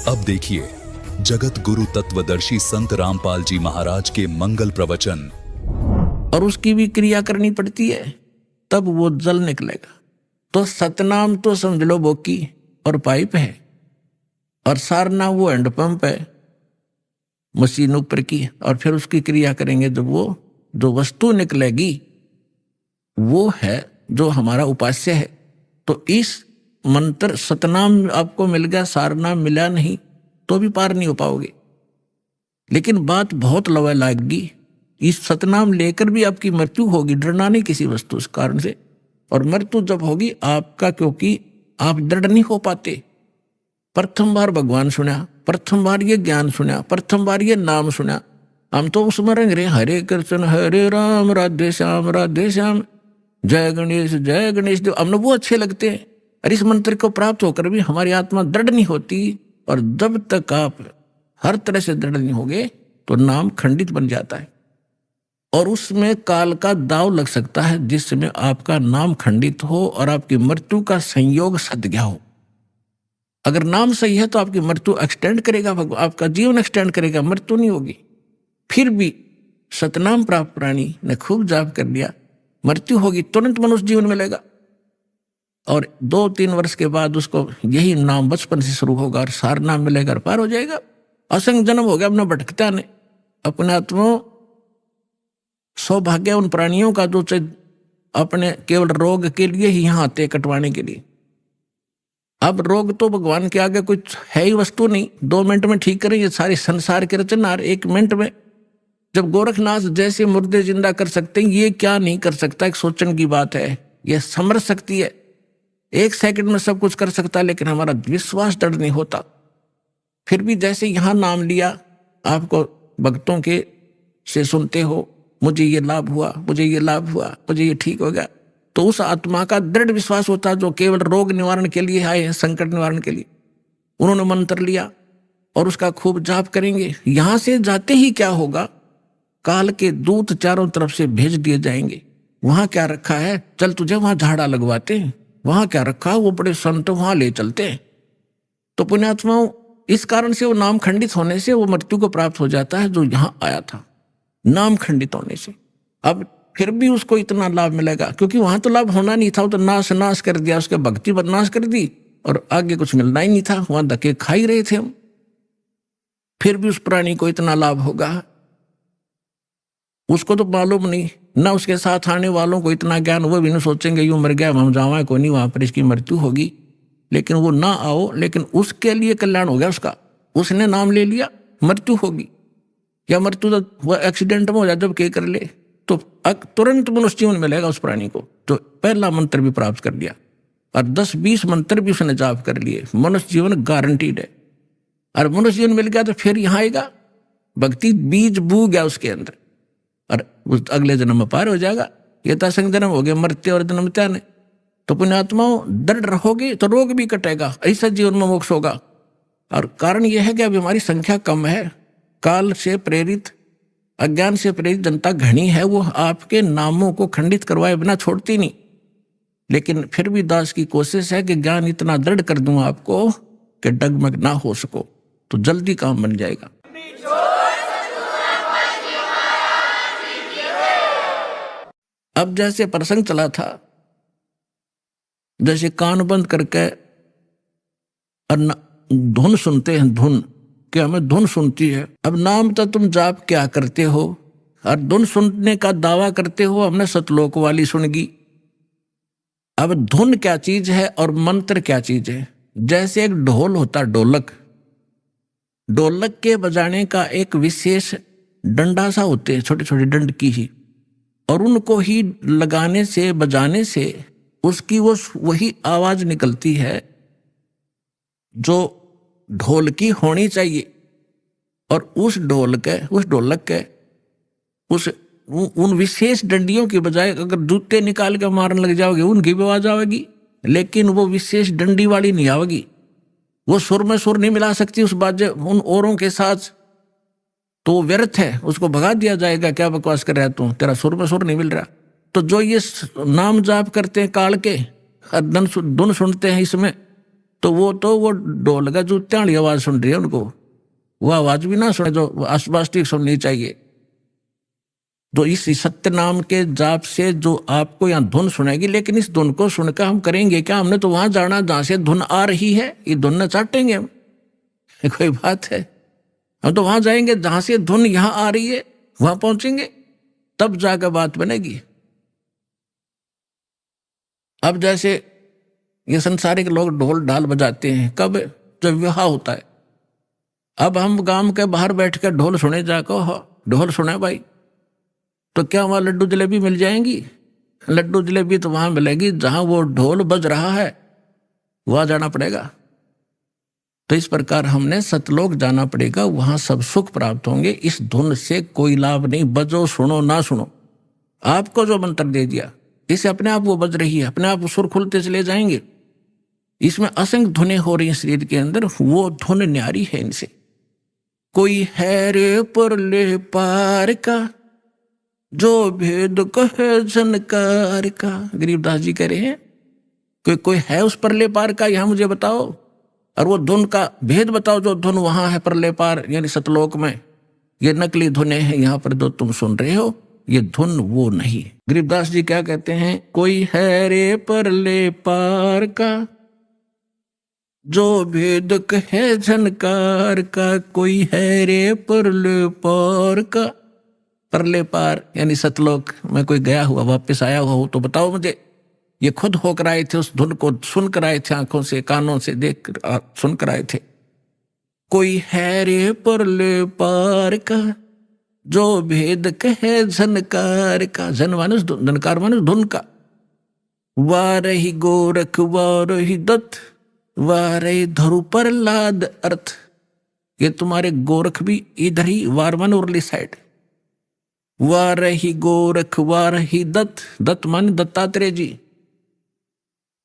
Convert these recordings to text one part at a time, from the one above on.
अब देखिए जगत गुरु तत्वदर्शी संत रामपाल जी महाराज के मंगल प्रवचन। और उसकी भी क्रिया करनी पड़ती है, तब वो जल निकलेगा। तो सतनाम तो समझ लो बोकी और पाइप है, और सारनाम वो हैंडपंप है मशीन ऊपर की, और फिर उसकी क्रिया करेंगे जब वो जो वस्तु निकलेगी वो है जो हमारा उपास्य है। तो इस मंत्र सतनाम आपको मिल गया, सारनाम मिला नहीं तो भी पार नहीं हो पाओगे। लेकिन बात बहुत लवा लागेगी, इस सतनाम लेकर भी आपकी मृत्यु होगी, डरना नहीं किसी वस्तु उस कारण से। और मृत्यु जब होगी आपका, क्योंकि आप दृढ़ नहीं हो पाते। प्रथम बार भगवान सुना, प्रथम बार ये ज्ञान सुना, प्रथम बार ये नाम सुना, हम तो स्मरण रहे हरे कृष्ण हरे राम राधे श्याम जय गणेश देव, हमने वो अच्छे लगते हैं। और इस मंत्र को प्राप्त होकर भी हमारी आत्मा दृढ़ नहीं होती। और जब तक आप हर तरह से दृढ़ नहीं होगे तो नाम खंडित बन जाता है, और उसमें काल का दाव लग सकता है जिसमें आपका नाम खंडित हो और आपकी मृत्यु का संयोग सद गया हो। अगर नाम सही है तो आपकी मृत्यु एक्सटेंड करेगा, आपका जीवन एक्सटेंड करेगा, मृत्यु नहीं होगी। फिर भी सतनाम प्राप्त प्राणी ने खूब जाप कर लिया, मृत्यु होगी, तुरंत मनुष्य जीवन मिलेगा। और 2-3 वर्ष के बाद उसको यही नाम बचपन से शुरू होगा और सार नाम मिलेगा और पार हो जाएगा। असंग जन्म हो गया अपना भटकता ने अपने आत्मा। सौभाग्य उन प्राणियों का जो अपने केवल रोग के लिए ही यहाँ आते कटवाने के लिए। अब रोग तो भगवान के आगे कुछ है ही वस्तु नहीं, 2 मिनट में ठीक करें ये सारे संसार के रचनहार 1 मिनट में। जब गोरखनाथ जैसे मुर्दे जिंदा कर सकते हैं, ये क्या नहीं कर सकता, एक सोचने की बात है। ये समझ सकती है, 1 सेकंड में सब कुछ कर सकता है, लेकिन हमारा विश्वास दृढ़ नहीं होता। फिर भी जैसे यहाँ नाम लिया, आपको भक्तों के से सुनते हो, मुझे ये लाभ हुआ, मुझे ये लाभ हुआ, मुझे ये ठीक हो गया, तो उस आत्मा का दृढ़ विश्वास होता है जो केवल रोग निवारण के लिए आए हैं, संकट निवारण के लिए। उन्होंने मंत्र लिया और उसका खूब जाप करेंगे। यहां से जाते ही क्या होगा, काल के दूत चारों तरफ से भेज दिए जाएंगे। वहां क्या रखा है, चल तुझे वहां झाड़ा लगवाते हैं, वहां क्या रखा, वो बड़े संत वहां ले चलते हैं। तो पुण्यात्माओं, इस कारण से वो नाम खंडित होने से वो मृत्यु को प्राप्त हो जाता है जो यहां आया था, नाम खंडित होने से। अब फिर भी उसको इतना लाभ मिलेगा, क्योंकि वहां तो लाभ होना नहीं था, वो तो नाश कर दिया, उसके भक्ति बदनाश कर दी और आगे कुछ मिलना ही नहीं था, वहां धक्के खा ही रहे थे हम। फिर भी उस प्राणी को इतना लाभ होगा, उसको तो मालूम नहीं, ना उसके साथ आने वालों को इतना ज्ञान, वो भी नहीं सोचेंगे यूं मर गया हम जावा को नहीं, वहां पर इसकी मृत्यु होगी। लेकिन वो ना आओ, लेकिन उसके लिए कल्याण हो गया उसका। उसने नाम ले लिया, मृत्यु होगी, या मृत्यु तो वह एक्सीडेंट में हो जाए जब के कर ले, तो तुरंत मनुष्य जीवन मिलेगा उस प्राणी को। तो पहला मंत्र भी प्राप्त कर लिया और 10-20 मंत्र भी उसने जाप कर लिए, मनुष्य जीवन गारंटीड है। और मनुष्य जीवन मिल गया तो फिर यहाँ आएगा, भक्ति बीज बू गया उसके अंदर, और उस अगले जन्म में पार हो जाएगा। ये तो संग जन्म हो गया, मरते और जन्म त्याने। तो पुण्यात्माओं, दृढ़ रहोगे तो रोग भी कटेगा, ऐसा जीवन में मोक्ष होगा। और कारण यह है कि अभी हमारी संख्या कम है, काल से प्रेरित, अज्ञान से प्रेरित जनता घनी है, वो आपके नामों को खंडित करवाए बिना छोड़ती नहीं। लेकिन फिर भी दास की कोशिश है कि ज्ञान इतना दृढ़ कर दूं आपको कि डगमग ना हो सको, तो जल्दी काम बन जाएगा। अब जैसे प्रसंग चला था, जैसे कान बंद करके और धुन सुनते हैं, धुन कि हमें धुन सुनती है। अब नाम तो तुम जाप क्या करते हो और धुन सुनने का दावा करते हो, हमने सतलोक वाली सुनगी। अब धुन क्या चीज है और मंत्र क्या चीज है। जैसे एक ढोल होता, ढोलक, ढोलक के बजाने का एक विशेष डंडा सा होते हैं, छोटे छोटे डंड की ही, और उनको ही लगाने से, बजाने से उसकी वो वही आवाज निकलती है जो ढोल की होनी चाहिए। और उस ढोलक के उन विशेष डंडियों के बजाय अगर जूते निकाल के मारने लग जाओगे, उनकी भी आवाज आवेगी, लेकिन वो विशेष डंडी वाली नहीं आवेगी। वो सुर में सुर नहीं मिला सकती उस बाजे उन औरों के साथ, तो व्यर्थ है, उसको भगा दिया जाएगा। क्या बकवास कर रहा है तू, तेरा सुर में सुर नहीं मिल रहा। तो जो ये नाम जाप करते हैं काल के, धुन सुनते हैं, इसमें तो वो ढोल का जूत्या वाली आवाज सुन रही है उनको, वो आवाज भी ना सुने जो आसपास ठीक सुननी चाहिए। तो इस सत्य नाम के जाप से जो आपको यहाँ धुन सुनेगी, लेकिन इस धुन को सुनकर हम करेंगे क्या? हमने तो वहां जाना जहां से धुन आ रही है, ये धुन न चाटेंगे हम, कोई बात है? हम तो वहां जाएंगे जहां से धुन यहां आ रही है, वहां पहुंचेंगे, तब जाकर बात बनेगी। अब जैसे ये संसारिक लोग ढोल ढाल बजाते हैं, कब? जब विवाह होता है। अब हम गांव के बाहर बैठ कर ढोल सुने जाकर, ढोल सुने भाई, तो क्या वहां लड्डू जलेबी मिल जाएंगी? लड्डू जलेबी तो वहां मिलेगी जहां वो ढोल बज रहा है, वहां जाना पड़ेगा। तो इस प्रकार हमने सतलोक जाना पड़ेगा, वहां सब सुख प्राप्त होंगे। इस धुन से कोई लाभ नहीं, बजो सुनो ना सुनो। आपको जो मंत्र दे दिया, इससे अपने आप वो बज रही है, अपने आप सुर खुलते चले जाएंगे। इसमें असंख्य धुनें हो रही हैं शरीर के अंदर, वो धुन न्यारी है इनसे। कोई है रे परले पार का, जो भेद कहे झनकार का, गरीबदास जी कह रहे हैं। कोई है उस परले पार का, यहां मुझे बताओ, और वो धुन का भेद बताओ जो धुन वहां है परले पार यानी सतलोक में। ये नकली धुनें हैं, यहां पर जो तुम सुन रहे हो ये धुन वो नहीं। गरीबदास जी क्या कहते हैं? कोई है रे परले पार का, जो भेद कहे झनकार का, कोई है रे परले पार का। परले पार यानी सतलोक में कोई गया हुआ वापस आया हुआ हो तो बताओ मुझे। ये खुद होकर आए थे, उस धुन को सुन कर आए थे, आंखों से कानों से देख सुन कर आए थे। कोई है रे परले पार का, जो भेद कहे झनकार का। झन मानुष, झनकार मानुष धुन का। वारही गोरख वारही दत्त, वारही धरु प्रहलाद अर्थ। ये तुम्हारे गोरख भी इधर ही, वारमन उर्ली साइड। वारही गोरख वारही दत्त, दत्त मान दत्तात्रेय जी,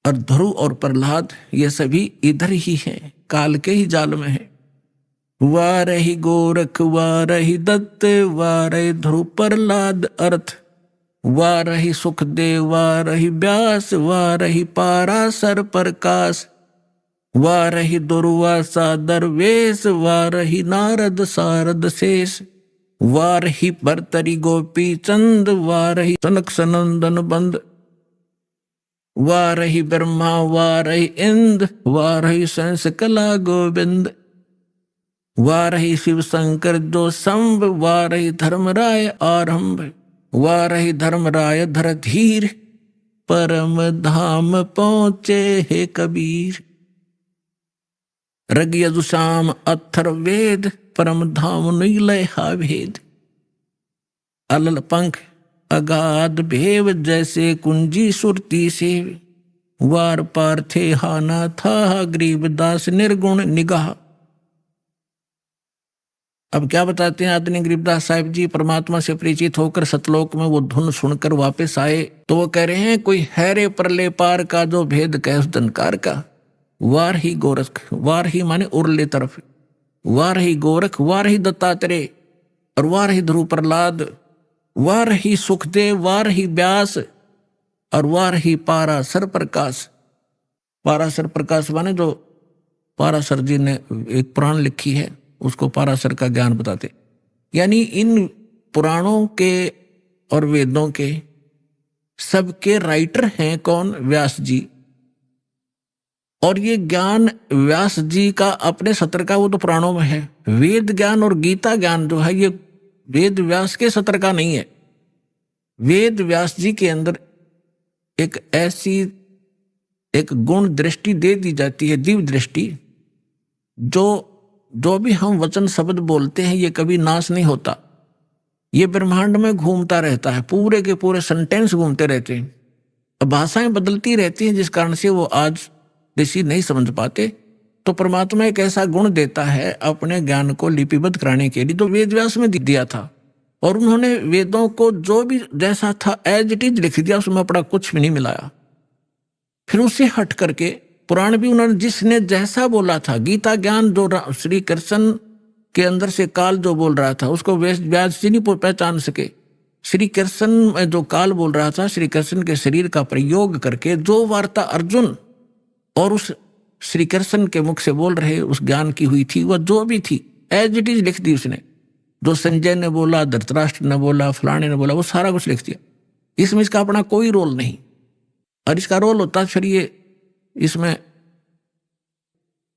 और ध्रुव और प्रहलाद ये सभी इधर ही हैं, काल के ही जाल में है। वारही गोरख वारही दत्त, वारही ध्रुव प्रहलाद अर्थ। वारही सुखदेव वारही व्यास, वारही पाराशर प्रकाश। वारही दुर्वासा दरवेश, वारही नारद सारद शेष। वारही भर्तरी गोपी चंद, वारही सनक सनंदन बंद। वारही ब्रह्मा वारही इंद्र, वारही संस कला गोविंद। वारही शिव शंकर जो संभ, वारही धर्मराय आरंभ। वारही धर्मराय धर धीर, परम धाम पहुंचे हे कबीर। रग यजुषाम अथर वेद, परम धाम नीलय हा भेद। अलल पंख अगाध भेव, जैसे कुंजी सुरती से। वार पार थे हाना था, गरीबदास निर्गुण निगाह। अब क्या बताते हैं आदरणीय गरीबदास साहिब जी? परमात्मा से परिचित होकर सतलोक में वो धुन सुनकर वापस आए तो वो कह रहे हैं कोई है रे परले पार का, जो भेद कहे उस धनकार का। वार ही गोरख, वार ही माने उरले तरफ। वार ही गोरख, वार ही दत्तात्रेय, और वार ही ध्रुव प्रहलाद। वार ही सुखदेव, वार ही व्यास, और वार ही पाराशर प्रकाश। पाराशर प्रकाश माने जो पाराशर जी ने एक पुराण लिखी है उसको पाराशर का ज्ञान बताते। यानी इन पुराणों के और वेदों के सबके राइटर हैं कौन? व्यास जी। और ये ज्ञान व्यास जी का अपने सत्र का वो तो पुराणों में है। वेद ज्ञान और गीता ज्ञान जो है ये वेद व्यास के सत्र का नहीं है। वेद व्यास जी के अंदर एक ऐसी एक गुण दृष्टि दे दी जाती है, दिव्य दृष्टि, जो भी हम वचन शब्द बोलते हैं ये कभी नाश नहीं होता। ये ब्रह्मांड में घूमता रहता है, पूरे के पूरे सेंटेंस घूमते रहते हैं। अब भाषाएं बदलती रहती हैं जिस कारण से वो आज ऋषि नहीं समझ पाते। तो परमात्मा एक ऐसा गुण देता है अपने ज्ञान को लिपिबद्ध कराने के लिए, तो वेद व्यास में दिया था। और उन्होंने वेदों को जो भी जैसा था एज इट इज लिख दिया, उसमें अपना कुछ भी नहीं मिलाया। फिर उससे हट करके पुराण भी उन्होंने जिसने जैसा बोला था, गीता ज्ञान जो श्री कृष्ण के अंदर से काल जो बोल रहा था उसको व्यास जी नहीं पहचान सके। श्री कृष्ण में जो काल बोल रहा था, श्री कृष्ण के शरीर का प्रयोग करके जो वार्ता अर्जुन और उस श्री कृष्ण के मुख से बोल रहे उस ज्ञान की हुई थी, वह जो भी थी एज इट इज लिख दी उसने। जो संजय ने बोला, धृतराष्ट्र ने बोला, फलाने ने बोला, वो सारा कुछ लिख दिया। इसमें इसका अपना कोई रोल नहीं। और इसका रोल होता फिर ये, इसमें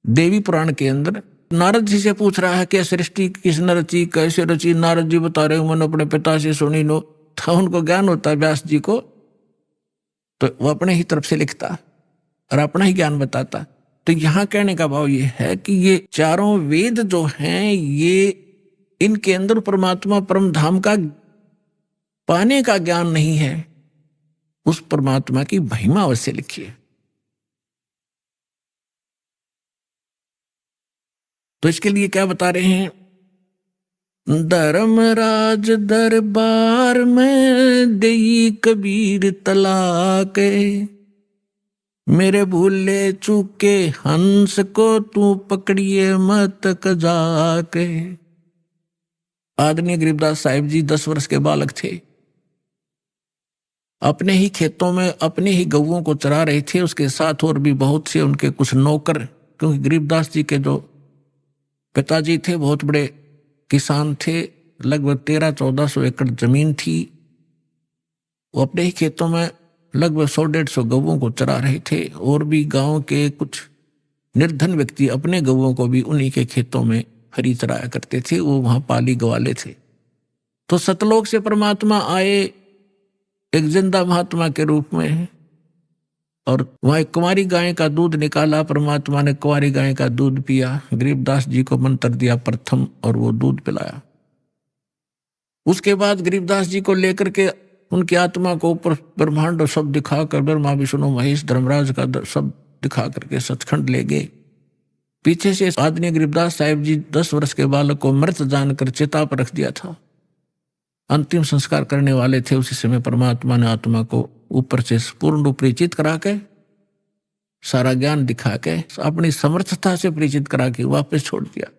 देवी पुराण के अंदर नारद जी से पूछ रहा है कि सृष्टि किसने रची, कैसे रची। नारद जी बता रहे मैंने अपने पिता से सुनी नो। था उनको ज्ञान होता है व्यास जी को, तो वो अपने ही तरफ से लिखता और अपना ही ज्ञान बताता। तो यहां कहने का भाव ये है कि ये चारों वेद जो हैं, ये इनके अंदर परमात्मा परम धाम का पाने का ज्ञान नहीं है, उस परमात्मा की महिमा अवश्य लिखी है। तो इसके लिए क्या बता रहे हैं, धर्मराज दरबार में देई कबीर तलाक, मेरे भूले चूके हंस को तू पकड़िए मत कजाके। आदरणीय गरीबदास साहिब जी 10 वर्ष के बालक थे, अपने ही खेतों में अपने ही गऊओं को चरा रहे थे। उसके साथ और भी बहुत से उनके कुछ नौकर, क्योंकि गरीबदास जी के जो पिताजी थे बहुत बड़े किसान थे, लगभग 1300-1400 एकड़ जमीन थी। वो अपने ही खेतों में लगभग 100-150 गऊओं को चरा रहे थे। और भी गांव के कुछ निर्धन व्यक्ति अपने गऊओं को भी उन्हीं के खेतों में हरी चराया करते थे, वो वहां पाली गवाले थे। तो सतलोक से परमात्मा आए एक जिंदा महात्मा के रूप में, और वहां एक कुंवारी गाय का दूध निकाला। परमात्मा ने कुंवारी गाय का दूध पिया, गरीबदास जी को मंत्र दिया प्रथम और वो दूध पिलाया। उसके बाद गरीबदास जी को लेकर के उनकी आत्मा को ऊपर ब्रह्मांड सब दिखाकर, ब्रह्मा विष्णु महेश धर्मराज का सब दिखा करके सचखंड ले गए। पीछे से आदरणीय गरीबदास साहिब जी 10 वर्ष के बालक को मृत जानकर चिता पर रख दिया था। अंतिम संस्कार करने वाले थे, उसी समय परमात्मा ने आत्मा को ऊपर से पूर्ण रूप परिचित करा के, सारा ज्ञान दिखा के, अपनी समर्थता से परिचित करा के वापस छोड़ दिया।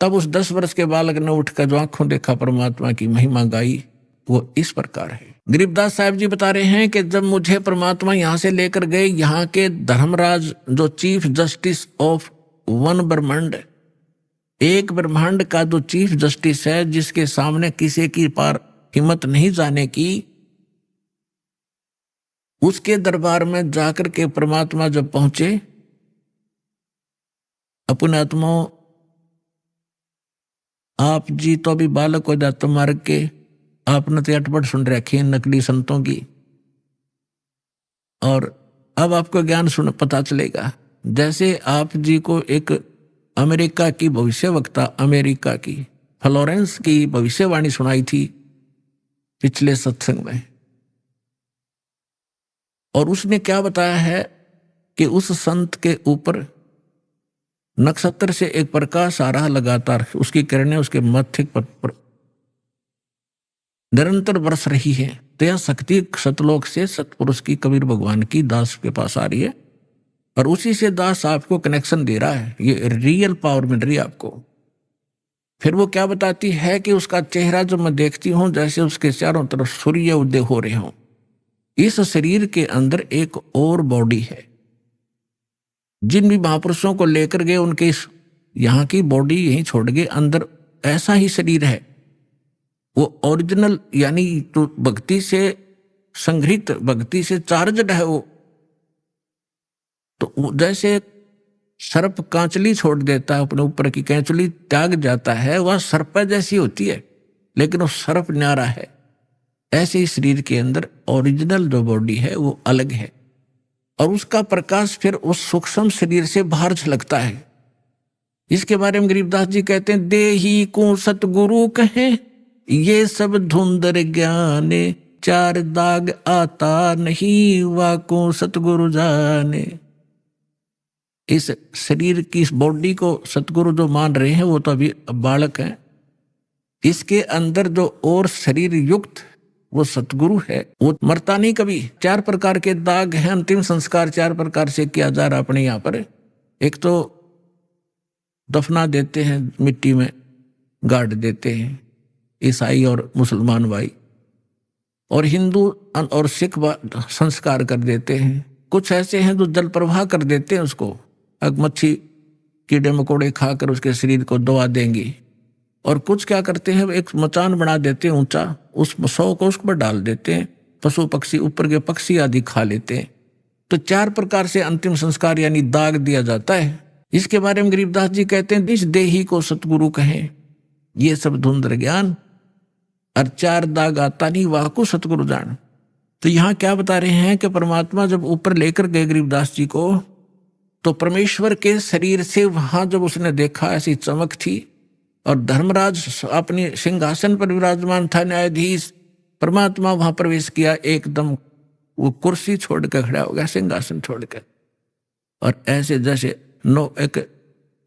तब उस 10 वर्ष के बालक ने उठकर जो आंखों देखा परमात्मा की महिमा गाई, वो इस प्रकार है। गरीबदास साहिब जी बता रहे हैं कि जब मुझे परमात्मा यहां से लेकर गए, यहाँ के धर्मराज जो चीफ जस्टिस ऑफ वन ब्रह्मांड, एक ब्रह्मांड का जो चीफ जस्टिस है, जिसके सामने किसी की पार हिम्मत नहीं जाने की, उसके दरबार में जाकर के परमात्मा जब पहुंचे, अपने आत्माओं आप जी तो अभी बालक हो जाते मार्ग के, आपने तो अटपट सुन रखी है नकली संतों की, और अब आपको ज्ञान सुन पता चलेगा। जैसे आप जी को एक अमेरिका की भविष्यवक्ता, अमेरिका की फ्लोरेंस की भविष्यवाणी सुनाई थी पिछले सत्संग में, और उसने क्या बताया है कि उस संत के ऊपर नक्षत्र से एक प्रकाश आ रहा लगातार, उसकी किरणें उसके मस्तिष्क पर निरंतर बरस रही है। तो यह शक्ति सतलोक से सतपुरुष की, कबीर भगवान की दास के पास आ रही है, और उसी से दास आपको कनेक्शन दे रहा है। ये रियल पावर मिल रही है आपको। फिर वो क्या बताती है कि उसका चेहरा जब मैं देखती हूं, जैसे उसके चारों तरफ सूर्य उदय हो रहे हों। इस शरीर के अंदर एक और बॉडी है। जिन भी महापुरुषों को लेकर गए, उनके इस यहाँ की बॉडी यहीं छोड़ गए, अंदर ऐसा ही शरीर है। वो ओरिजिनल, यानी तो भक्ति से संग्रहित, भक्ति से चार्जड है वो। तो जैसे सर्प कांचली छोड़ देता है, अपने ऊपर की कैंचली त्याग जाता है, वह सर्प जैसी होती है, लेकिन वो सर्प न्यारा है। ऐसे ही शरीर के अंदर ओरिजिनल जो बॉडी है वो अलग है, और उसका प्रकाश फिर उस सूक्ष्म शरीर से बाहर झलकता है। इसके बारे में गरीबदास जी कहते हैं, देही को सतगुरु कहें ये सब धुंधर ज्ञाने, 4 दाग आता नहीं वाको सतगुरु जाने। इस शरीर की, इस बॉडी को सतगुरु जो मान रहे हैं वो तो अभी बालक हैं। इसके अंदर जो और शरीर युक्त वो सतगुरु है, वो मरता नहीं कभी। 4 प्रकार के दाग हैं। अंतिम संस्कार 4 प्रकार से किया जा रहा अपने यहाँ पर। एक तो दफना देते हैं, मिट्टी में गाड़ देते हैं, ईसाई और मुसलमान भाई, और हिंदू और सिख संस्कार कर देते हैं। कुछ ऐसे हैं जो जल प्रवाह कर देते हैं उसको, अब मच्छी कीड़े मकोड़े खाकर उसके शरीर को दबा देंगी। और कुछ क्या करते हैं, एक मचान बना देते हैं ऊंचा, उस शव को उस पर डाल देते हैं, पशु पक्षी ऊपर के पक्षी आदि खा लेते हैं। तो 4 प्रकार से अंतिम संस्कार यानी दाग दिया जाता है। इसके बारे में गरीबदास जी कहते हैं, इस देही को सतगुरु कहें, ये सब धुंधर ज्ञान, और 4 दाग आता नहीं वाह को सतगुरु जान। तो यहाँ क्या बता रहे हैं कि परमात्मा जब ऊपर लेकर गए गरीबदास जी को, तो परमेश्वर के शरीर से वहां जब उसने देखा ऐसी चमक थी, और धर्मराज अपने सिंहासन पर विराजमान था न्यायाधीश, परमात्मा वहां प्रवेश किया, एकदम वो कुर्सी छोड़कर खड़ा हो गया, सिंहासन छोड़कर। और ऐसे जैसे एक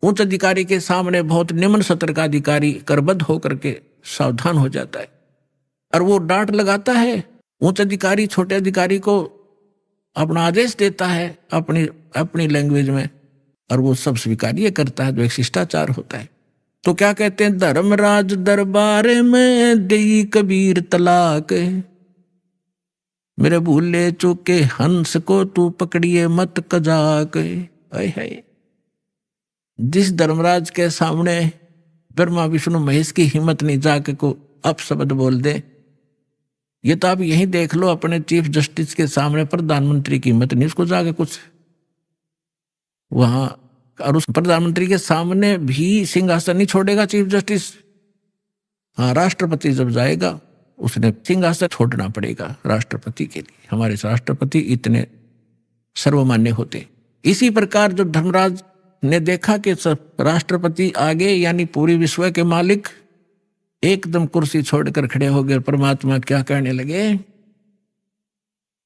उच्च अधिकारी के सामने बहुत निम्न सत्र का अधिकारी करबद्ध होकर के सावधान हो जाता है, और वो डांट लगाता है, उच्च अधिकारी छोटे अधिकारी को अपना आदेश देता है अपनी लैंग्वेज में, और वो सब स्वीकार्य करता है, जो एक शिष्टाचार होता है। तो क्या कहते हैं, धर्मराज दरबार में देई कबीर तलाक, मेरे भूले चूके हंस को तू पकड़िए मत कजाक। हाय, जिस धर्मराज के सामने ब्रह्मा विष्णु महेश की हिम्मत नहीं जाके को अपशब्द बोल दे, ये तो आप यही देख लो, अपने चीफ जस्टिस के सामने प्रधानमंत्री की हिम्मत नहीं उसको जाके कुछ वहां, और उस प्रधानमंत्री के सामने भी सिंहासन नहीं छोड़ेगा चीफ जस्टिस। हाँ, राष्ट्रपति जब जाएगा उसने सिंहासन छोड़ना पड़ेगा राष्ट्रपति के लिए, हमारे राष्ट्रपति इतने सर्वमान्य होते। इसी प्रकार जब धर्मराज ने देखा कि राष्ट्रपति आगे यानी पूरी विश्व के मालिक एकदम कुर्सी छोड़कर खड़े हो गए, परमात्मा क्या कहने लगे,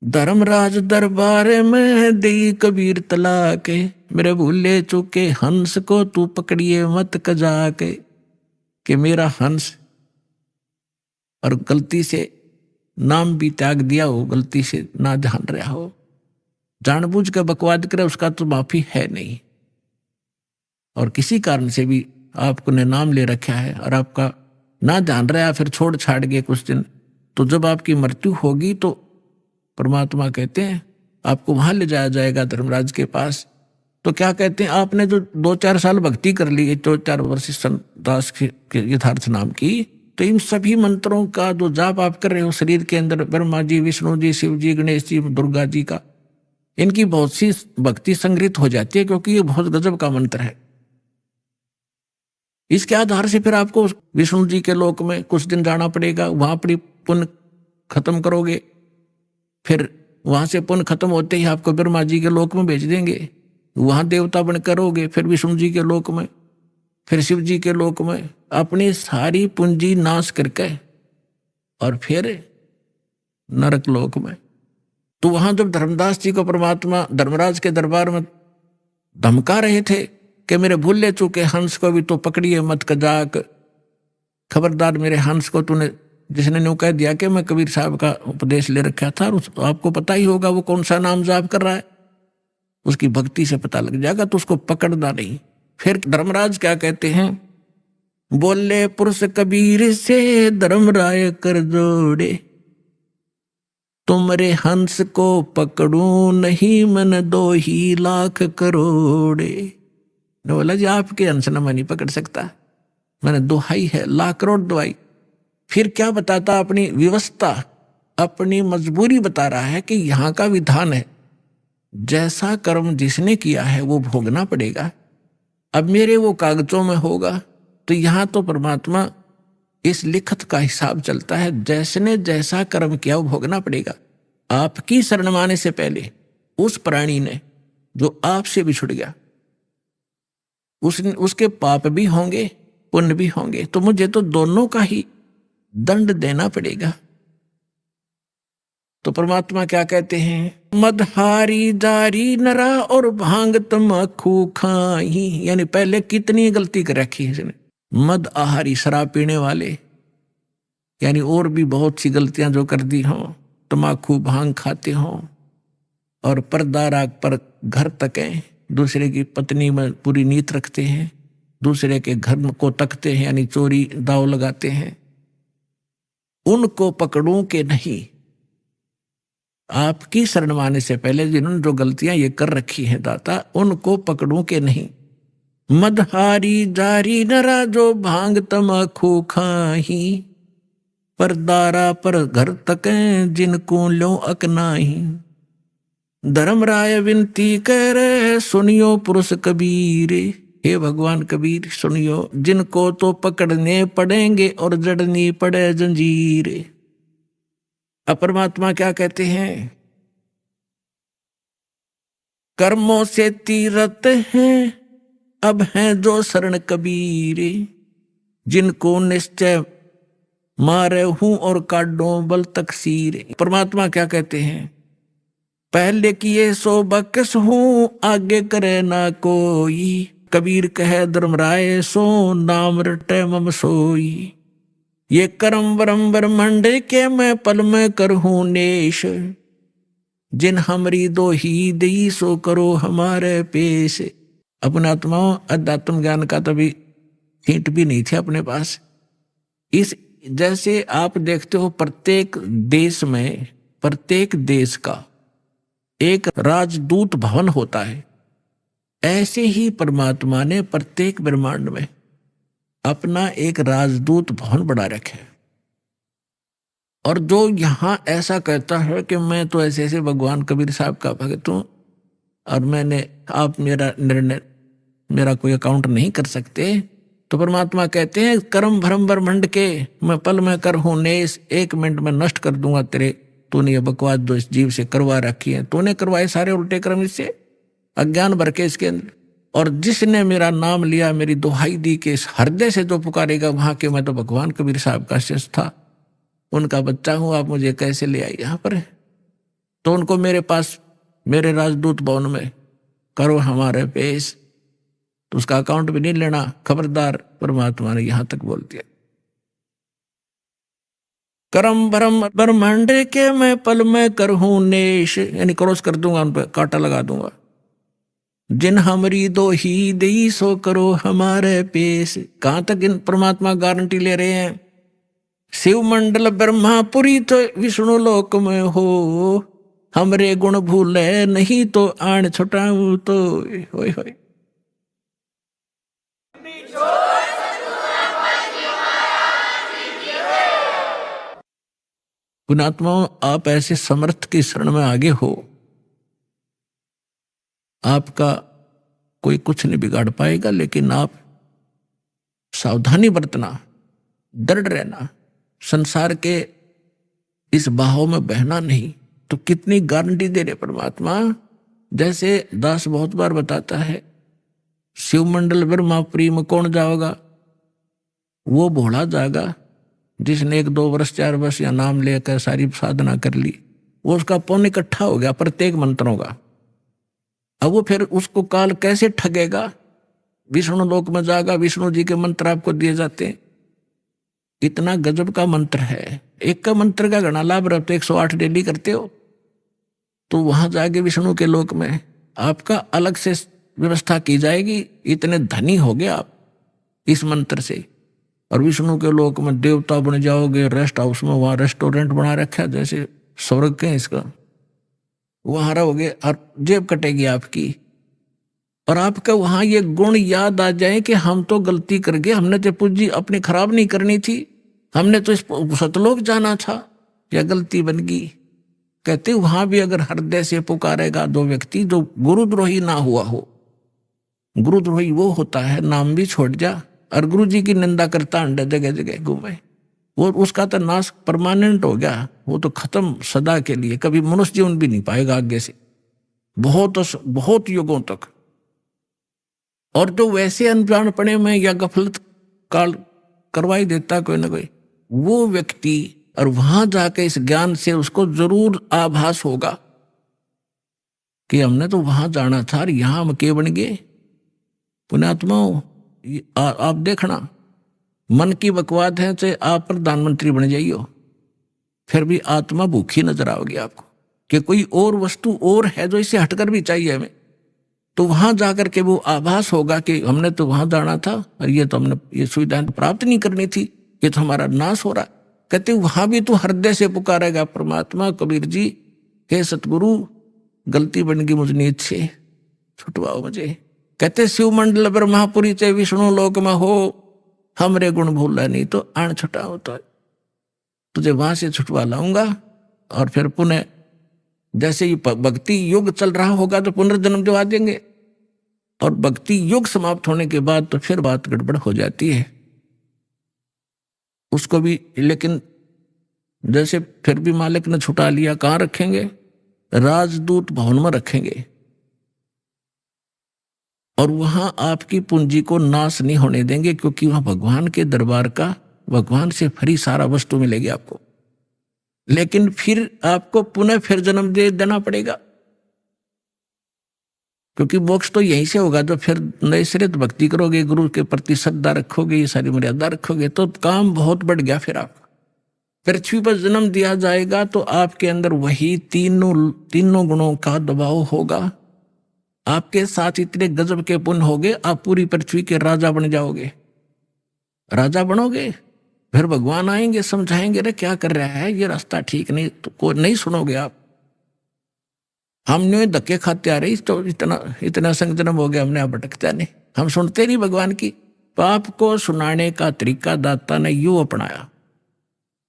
धर्मराज दरबार में देई कबीर तलाक, मेरे भूले चूके हंस को तू पकड़िए मत कजाके, कि मेरा हंस, और गलती से नाम भी त्याग दिया हो, गलती से ना ध्यान रहा हो, जानबूझ कर बकवाद करे, उसका तो माफी है नहीं। और किसी कारण से भी आपको ने नाम ले रखा है और आपका ना ध्यान रहा, फिर छोड़ छाड़ गए कुछ दिन, तो जब आपकी मृत्यु होगी तो परमात्मा कहते हैं आपको वहां ले जाया जाएगा धर्मराज के पास। तो क्या कहते हैं, आपने जो 2-4 साल भक्ति कर ली, 2-4 वर्ष संदास के यथार्थ नाम की, तो इन सभी मंत्रों का जो जाप आप कर रहे हो शरीर के अंदर, ब्रह्मा जी, विष्णु जी, शिव जी, गणेश जी, दुर्गा जी का, इनकी बहुत सी भक्ति संग्रहित हो जाती है, क्योंकि ये बहुत गजब का मंत्र है। इसके आधार से फिर आपको विष्णु जी के लोक में कुछ दिन जाना पड़ेगा, वहां पर पुण्य खत्म करोगे, फिर वहां से पुण्य खत्म होते ही आपको ब्रह्मा जी के लोक में भेज देंगे, वहां देवता बन करोगे, फिर विष्णु जी के लोक में, फिर शिव जी के लोक में, अपनी सारी पूंजी नाश करके, और फिर नरक लोक में। तो वहां जब धर्मदास जी को परमात्मा धर्मराज के दरबार में धमका रहे थे कि मेरे भूले चूके हंस को भी तो पकड़िए मत कजाक, खबरदार मेरे हंस को तूने, जिसने न्यू कह दिया कि मैं कबीर साहब का उपदेश ले रखा था, और आपको पता ही होगा वो कौन सा नाम जाप कर रहा है, उसकी भक्ति से पता लग जाएगा, तो उसको पकड़ना नहीं। फिर धर्मराज क्या कहते हैं, बोले पुरुष कबीर से धर्मराय कर जोड़े, तुमरे हंस को पकड़ू नहीं मन 2 ही लाख करोड़े। ने बोला जी आपके हंस न मैं नहीं पकड़ सकता, मैंने दोहाई है, लाख करोड़ दोहाई। फिर क्या बताता, अपनी व्यवस्था, अपनी मजबूरी बता रहा है कि यहाँ का विधान है, जैसा कर्म जिसने किया है वो भोगना पड़ेगा। अब मेरे वो कागजों में होगा, तो यहाँ तो परमात्मा इस लिखत का हिसाब चलता है, जैसने जैसा कर्म किया वो भोगना पड़ेगा। आपकी शरण माने से पहले उस प्राणी ने जो आपसे बिछुड़ गया, उसके पाप भी होंगे पुण्य भी होंगे, तो मुझे तो दोनों का ही दंड देना पड़ेगा। तो परमात्मा क्या कहते हैं, मदहारी जारी नरा और भांग तमाकू खाई, यानी पहले कितनी गलती कर रखी है इसने। मद आहारी शराब पीने वाले, यानी और भी बहुत सी गलतियां जो कर दी हों, तमाकू भांग खाते हों, और पर्दा राग पर घर तकें, दूसरे की पत्नी में पूरी नीयत रखते हैं, दूसरे के घर को तकते हैं, यानी चोरी दाव लगाते हैं, उनको पकड़ूं के नहीं, आपकी शरण माने से पहले जिन्होंने जो गलतियां ये कर रखी हैं दाता, उनको पकड़ूं के नहीं। मदहारी जारी नरा जो भांग तमाखू खाही, पर दारा पर घर तकें जिनको लो अकनाही। धर्मराय विनती कर सुनियो पुरुष कबीर, हे भगवान कबीर सुनियो, जिनको तो पकड़ने पड़ेंगे और जड़नी पड़े जंजीर। अब परमात्मा क्या कहते हैं, कर्मों से तीरथ हैं अब हैं जो शरण कबीर, जिनको निश्चय मारे हूं और काटो बल तकसीर। परमात्मा क्या कहते हैं, पहले किए सो बकस हूं आगे करे ना कोई, कबीर कहे धर्मराय सो नाम रटे मम सोई। ये करम वरम ब्रह्मंड के मैं पल में करहूं नेश, जिन हमरी दो ही दई सो करो हमारे पेश। अपने आत्माओं अध्यात्म ज्ञान का तभी हिंट भी नहीं थे अपने पास। इस जैसे आप देखते हो प्रत्येक देश में, प्रत्येक देश का एक राजदूत भवन होता है, ऐसे ही परमात्मा ने प्रत्येक ब्रह्मांड में अपना एक राजदूत भवन बना रखे। और जो यहां ऐसा कहता है कि मैं तो ऐसे ऐसे भगवान कबीर साहब का भक्त हूं और मैंने, आप मेरा निर्णय, मेरा कोई अकाउंट नहीं कर सकते, तो परमात्मा कहते हैं कर्म भरम ब्रह्मंड के मैं पल में कर हूं नेस, 1 मिनट में नष्ट कर दूंगा तेरे, तूने ये बकवास जो इस जीव से करवा रखी है, तूने करवाए सारे उल्टे कर्म इससे, अज्ञान भर के इसके अंदर। और जिसने मेरा नाम लिया, मेरी दुहाई दी के इस हृदय से जो पुकारेगा वहां के, मैं तो भगवान कबीर साहब का शिष्य था, उनका बच्चा हूं, आप मुझे कैसे ले आई यहां पर। तो उनको मेरे पास, मेरे राजदूत भवन में करो हमारे पेश, तो उसका अकाउंट भी नहीं लेना, खबरदार। परमात्मा ने यहां तक बोल दिया, करम भरम ब्रह्मांड के मैं पल में करहूं नेश, यानी क्रॉस कर दूंगा, उन पर कांटा लगा दूंगा। जिन हमरी दो ही दई सो करो हमारे पेश। कहां तक इन परमात्मा गारंटी ले रहे हैं, शिव मंडल ब्रह्मापुरी तो विष्णु लोक में हो, हमरे गुण भूले नहीं तो आण छुटाऊं तो होय होय। पुणात्माओं, आप ऐसे समर्थ की शरण में आगे हो, आपका कोई कुछ नहीं बिगाड़ पाएगा, लेकिन आप सावधानी बरतना, दृढ़ रहना, संसार के इस बहाव में बहना नहीं। तो कितनी गारंटी दे रहे परमात्मा। जैसे दास बहुत बार बताता है, शिव मंडल ब्रह्मापुरी में कौन जाओगा, वो भोला जाएगा जिसने 1-2 वर्ष 4 वर्ष या नाम लेकर सारी साधना कर ली, वो उसका पुण्य इकट्ठा हो गया प्रत्येक मंत्रों का। अब वो फिर उसको काल कैसे ठगेगा, विष्णु लोक में जाएगा, विष्णु जी के मंत्र आपको दिए जाते हैं, इतना गजब का मंत्र है। एक का मंत्र का घना लाभ रहता, 108 डेली करते हो, तो वहां जाके विष्णु के लोक में आपका अलग से व्यवस्था की जाएगी। इतने धनी हो गए आप इस मंत्र से, और विष्णु के लोक में देवता बन जाओगे। रेस्ट हाउस में वहां रेस्टोरेंट बना रखा है जैसे स्वर्ग के, इसका वहां रहोगे और जेब कटेगी आपकी। और आपका वहां ये गुण याद आ जाए कि हम तो गलती कर गए, हमने तो पूंजी अपनी खराब नहीं करनी थी, हमने तो इस सतलोक जाना था, या गलती बन गई। कहते वहां भी अगर हृदय से पुकारेगा दो व्यक्ति, जो गुरुद्रोही ना हुआ हो, गुरुद्रोही वो होता है नाम भी छोड़ जा और गुरु जी की निंदा करता अंडे जगह जगह घूमे, वो उसका तो नाश परमानेंट हो गया, वो तो खत्म सदा के लिए, कभी मनुष्य जीवन भी नहीं पाएगा आगे से, बहुत युगों तक। और जो वैसे अनजानपने में या गफलत काल करवाई देता कोई ना कोई, वो व्यक्ति, और वहां जाके इस ज्ञान से उसको जरूर आभास होगा कि हमने तो वहां जाना था और यहां हम के बन गए। पुण्यात्माओं, आप देखना, मन की बकवाद है चाहे आप प्रधानमंत्री बन जाइयो, फिर भी आत्मा भूखी नजर आओगी आपको कि कोई और वस्तु और है जो इसे हटकर भी चाहिए हमें। तो वहां जाकर के वो आभास होगा कि हमने तो वहां जाना था और ये तो हमने ये सुविधाएं प्राप्त नहीं करनी थी, ये तो हमारा नाश हो रहा। कहते वहां भी तो हृदय से पुकारेगा परमात्मा, कबीर जी हे सतगुरु, गलती बन गई मुझ नीच से, छुटवाओ मुझे। कहते शिव मंडल ब्रह्मापुरी ते विष्णु लोक में हो, हमरे गुण भूला नहीं तो आण छुटाओ तो तुझे वहां से छुटवा लाऊंगा। और फिर पुनः जैसे ही भक्ति युग चल रहा होगा तो पुनर्जन्म दिवा देंगे, और भक्ति युग समाप्त होने के बाद तो फिर बात गड़बड़ हो जाती है उसको भी। लेकिन जैसे फिर भी मालिक ने छुटा लिया, कहाँ रखेंगे? राजदूत भवन में रखेंगे, और वहां आपकी पूंजी को नाश नहीं होने देंगे, क्योंकि वहां भगवान के दरबार का, भगवान से फ्री सारा वस्तु मिलेगी आपको। लेकिन फिर आपको पुनः फिर जन्म दे देना पड़ेगा, क्योंकि मोक्ष तो यहीं से होगा। तो फिर नए सिरे भक्ति करोगे, गुरु के प्रति श्रद्धा रखोगे, ये सारी मर्यादा रखोगे, तो काम बहुत बढ़ गया। फिर आपका पृथ्वी पर जन्म दिया जाएगा तो आपके अंदर वही तीनों गुणों का दबाव होगा। आपके साथ इतने गजब के पुण्य होगे, आप पूरी पृथ्वी के राजा बन जाओगे। राजा बनोगे, फिर भगवान आएंगे, समझाएंगे, रे क्या कर रहा है, ये रास्ता ठीक नहीं, तो को नहीं सुनोगे आप। हमने धक्के खाते आ रहे, तो इतना संजनम हो गया, हमने आप भटकता नहीं, हम सुनते नहीं भगवान की। पाप को सुनाने का तरीका दाता ने यूं अपनाया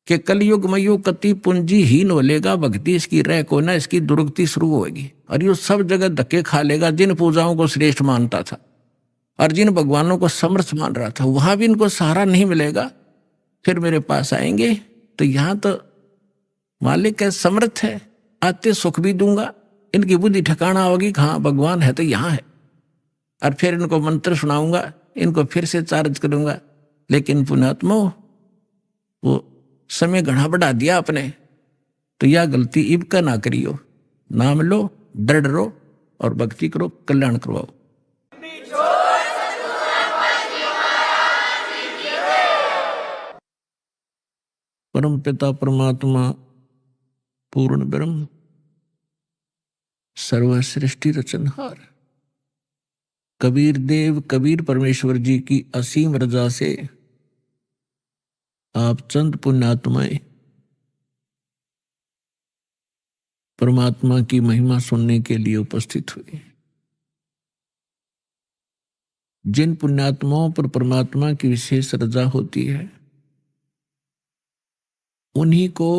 कि कलयुग में यूं कति पूंजी हीन हो लेगा, भक्ति इसकी रह को ना, इसकी दुर्गति शुरू होगी, और यूं सब जगह धक्के खा लेगा। जिन पूजाओं को श्रेष्ठ मानता था और जिन भगवानों को समर्थ मान रहा था, वहां भी इनको सहारा नहीं मिलेगा। फिर मेरे पास आएंगे तो यहां तो मालिक है, समर्थ है, आते सुख भी दूंगा, इनकी बुद्धि ठिकाना होगी, हाँ भगवान है तो यहाँ है। और फिर इनको मंत्र सुनाऊंगा, इनको फिर से चार्ज करूंगा। लेकिन पुण्यात्मा, वो समय घना बढ़ा दिया आपने, तो यह गलती इब का ना करियो। नाम लो, दृढ़ रहो और भक्ति करो, कल्याण करवाओ। परम पिता परमात्मा पूर्ण ब्रह्म सर्व सृष्टि रचनहार कबीर देव कबीर परमेश्वर जी की असीम रजा से आप चंद पुण्यात्माएं परमात्मा की महिमा सुनने के लिए उपस्थित हुए। जिन पुण्यात्माओं पर परमात्मा की विशेष रजा होती है, उन्हीं को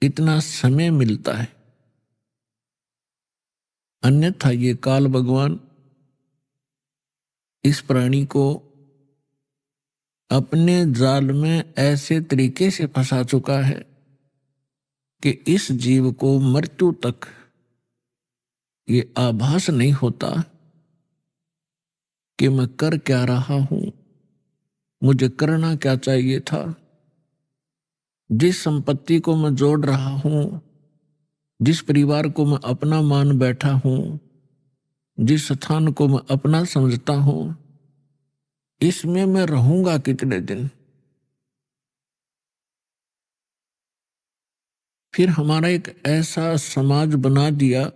इतना समय मिलता है, अन्यथा ये काल भगवान इस प्राणी को अपने जाल में ऐसे तरीके से फंसा चुका है कि इस जीव को मृत्यु तक ये आभास नहीं होता कि मैं कर क्या रहा हूं, मुझे करना क्या चाहिए था। जिस संपत्ति को मैं जोड़ रहा हूं, जिस परिवार को मैं अपना मान बैठा हूं, जिस स्थान को मैं अपना समझता हूं, इसमें मैं रहूंगा कितने दिन। फिर हमारा एक ऐसा समाज बना दिया,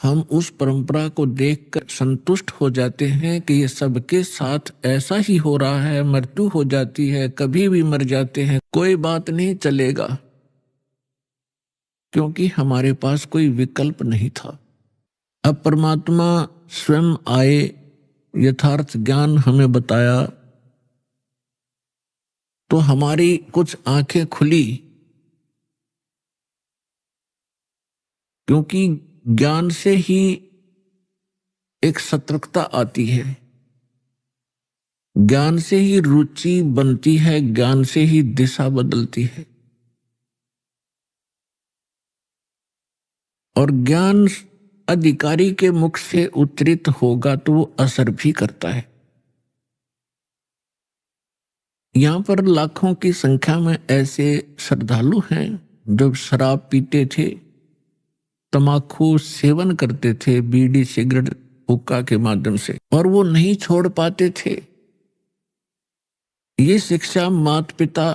हम उस परंपरा को देखकर संतुष्ट हो जाते हैं कि ये सबके साथ ऐसा ही हो रहा है, मृत्यु हो जाती है, कभी भी मर जाते हैं, कोई बात नहीं, चलेगा, क्योंकि हमारे पास कोई विकल्प नहीं था। अब परमात्मा स्वयं आए, यथार्थ ज्ञान हमें बताया, तो हमारी कुछ आंखें खुली, क्योंकि ज्ञान से ही एक सतर्कता आती है, ज्ञान से ही रुचि बनती है, ज्ञान से ही दिशा बदलती है। और ज्ञान अधिकारी के मुख से उच्चरित होगा तो वो असर भी करता है। यहां पर लाखों की संख्या में ऐसे श्रद्धालु हैं जो शराब पीते थे, तमाकू सेवन करते थे, बीड़ी सिगरेट हुक्का के माध्यम से, और वो नहीं छोड़ पाते थे। ये शिक्षा माता पिता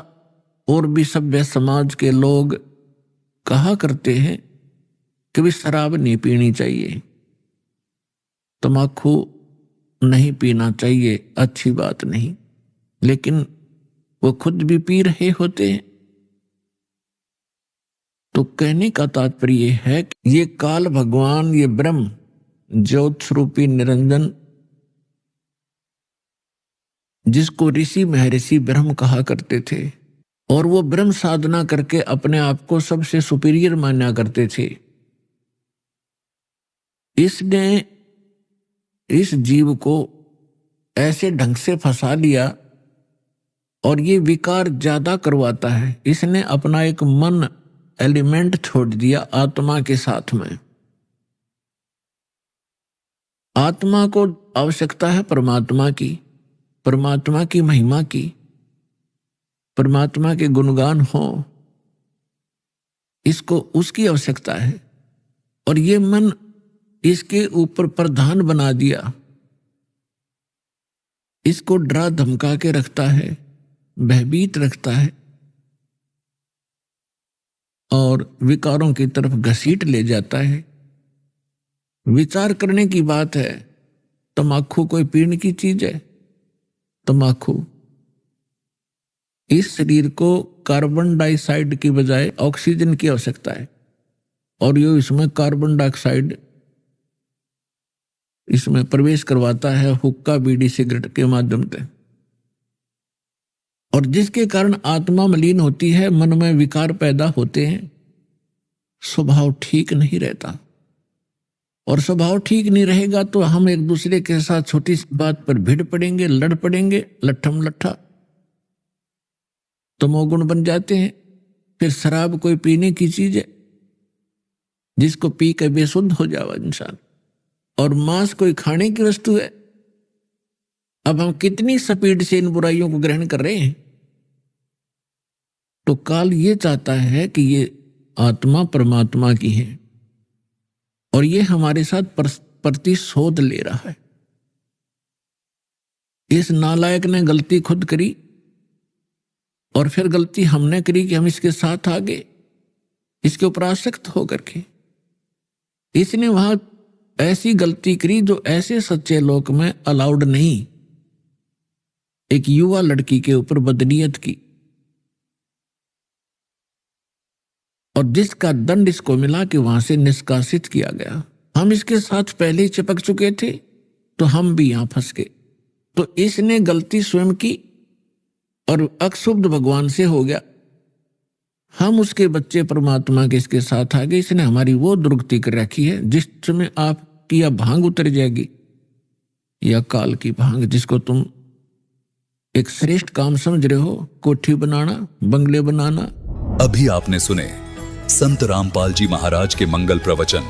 और भी सभ्य समाज के लोग कहा करते हैं कि भी शराब नहीं पीनी चाहिए, तमाकू नहीं पीना चाहिए, अच्छी बात नहीं, लेकिन वो खुद भी पी रहे होते हैं। तो कहने का तात्पर्य है कि ये काल भगवान, ये ब्रह्म, ज्योत स्वरूपी निरंजन, जिसको ऋषि महर्षि ब्रह्म कहा करते थे, और वो ब्रह्म साधना करके अपने आप को सबसे सुपीरियर माना करते थे, इसने इस जीव को ऐसे ढंग से फंसा लिया और ये विकार ज्यादा करवाता है। इसने अपना एक मन एलिमेंट छोड़ दिया आत्मा के साथ में। आत्मा को आवश्यकता है परमात्मा की, परमात्मा की महिमा की, परमात्मा के गुणगान हो, इसको उसकी आवश्यकता है। और ये मन इसके ऊपर प्रधान बना दिया, इसको डरा धमका के रखता है, भयभीत रखता है और विकारों की तरफ घसीट ले जाता है। विचार करने की बात है, तम्बाकू कोई पीने की चीज है? तम्बाकू इस शरीर को कार्बन डाइऑक्साइड की बजाय ऑक्सीजन की आवश्यकता है, और ये इसमें कार्बन डाइऑक्साइड इसमें प्रवेश करवाता है हुक्का, बीड़ी, सिगरेट के माध्यम से, और जिसके कारण आत्मा मलिन होती है, मन में विकार पैदा होते हैं, स्वभाव ठीक नहीं रहता। और स्वभाव ठीक नहीं रहेगा तो हम एक दूसरे के साथ छोटी सी बात पर भिड़ पड़ेंगे, लड़ पड़ेंगे, लट्ठम लट्ठा, तमोगुण बन जाते हैं। फिर शराब कोई पीने की चीज है जिसको पी के बेसुध हो जावा इंसान, और मांस कोई खाने की वस्तु है। अब हम कितनी स्पीड से इन बुराइयों को ग्रहण कर रहे हैं। तो काल ये चाहता है कि ये आत्मा परमात्मा की है और ये हमारे साथ प्रतिशोध ले रहा है। इस नालायक ने गलती खुद करी और फिर गलती हमने करी कि हम इसके साथ आ गए, इसके ऊपर आसक्त होकर के। इसने वहां ऐसी गलती करी जो ऐसे सच्चे लोक में अलाउड नहीं। एक युवा लड़की के ऊपर बदनीयत की, और जिसका दंड इसको मिला कि वहां से निष्कासित किया गया। हम इसके साथ पहले ही चिपक चुके थे तो हम भी यहां फंस गए। तो इसने गलती स्वयं की और अक्षुब्ध भगवान से हो गया। हम उसके बच्चे परमात्मा के इसके साथ आ गए। इसने हमारी वो दुर्गति कर रखी है जिसमें आपकी या भांग उतर जाएगी, या काल की भांग, जिसको तुम एक श्रेष्ठ काम समझ रहे हो, कोठी बनाना, बंगले बनाना। अभी आपने सुने संत रामपाल जी महाराज के मंगल प्रवचन।